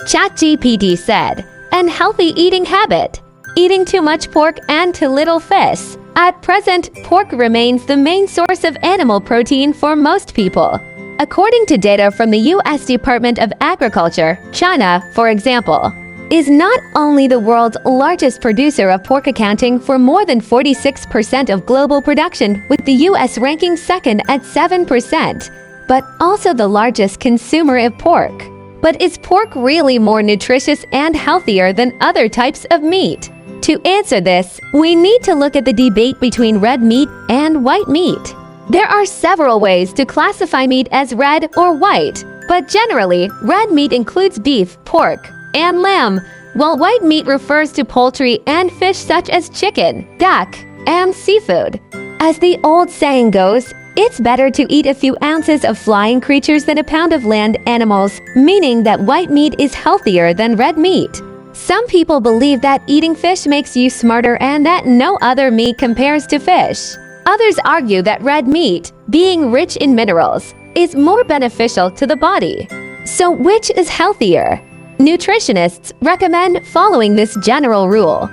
ChatGPT said, unhealthy eating habit. Eating too much pork and too little fish. At present, pork remains the main source of animal protein for most people. According to data from the U.S. Department of Agriculture, China, for example, is not only the world's largest producer of pork, accounting for more than 46% of global production, with the U.S. ranking second at 7%, but also the largest consumer of pork. But is pork really more nutritious and healthier than other types of meat? To answer this, we need to look at the debate between red meat and white meat. There are several ways to classify meat as red or white, but generally, red meat includes beef, pork, and lamb, while white meat refers to poultry and fish such as chicken, duck, and seafood. As the old saying goes, it's better to eat a few ounces of flying creatures than a pound of land animals, meaning that white meat is healthier than red meat. Some people believe that eating fish makes you smarter and that no other meat compares to fish. Others argue that red meat, being rich in minerals, is more beneficial to the body. So which is healthier? Nutritionists recommend following this general rule.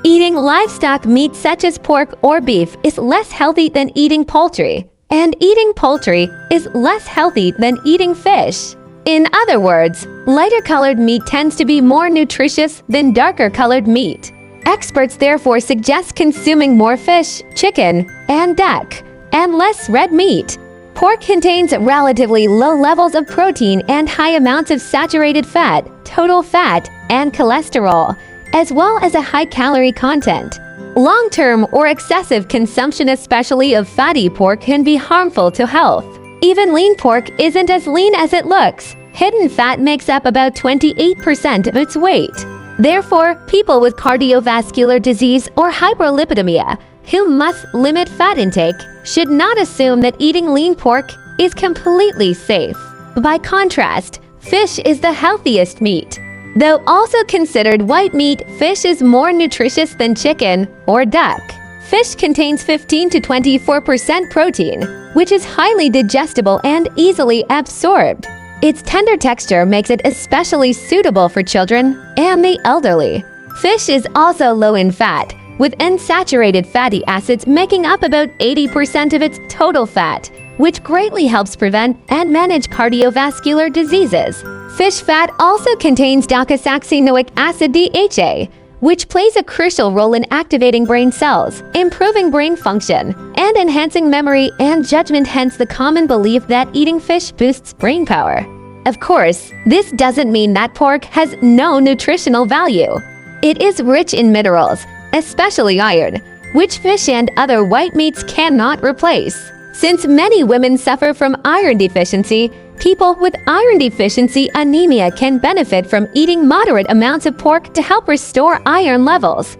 Eating livestock meat such as pork or beef is less healthy than eating poultry, and eating poultry is less healthy than eating fish. In other words, lighter-colored meat tends to be more nutritious than darker-colored meat. Experts therefore suggest consuming more fish, chicken, and duck, and less red meat. Pork contains relatively low levels of protein and high amounts of saturated fat, total fat, and cholesterol, as well as a high-calorie content. Long-term or excessive consumption, especially of fatty pork, can be harmful to health. Even lean pork isn't as lean as it looks. Hidden fat makes up about 28% of its weight. Therefore, people with cardiovascular disease or hyperlipidemia, who must limit fat intake, should not assume that eating lean pork is completely safe. By contrast, fish is the healthiest meat. Though also considered white meat, fish is more nutritious than chicken or duck. Fish contains 15 to 24% protein, which is highly digestible and easily absorbed. Its tender texture makes it especially suitable for children and the elderly. Fish is also low in fat, with unsaturated fatty acids making up about 80% of its total fat, which greatly helps prevent and manage cardiovascular diseases. Fish fat also contains docosahexaenoic acid DHA, which plays a crucial role in activating brain cells, improving brain function, and enhancing memory and judgment, hence the common belief that eating fish boosts brain power. Of course, this doesn't mean that pork has no nutritional value. It is rich in minerals, especially iron, which fish and other white meats cannot replace. Since many women suffer from iron deficiency, people with iron deficiency anemia can benefit from eating moderate amounts of pork to help restore iron levels.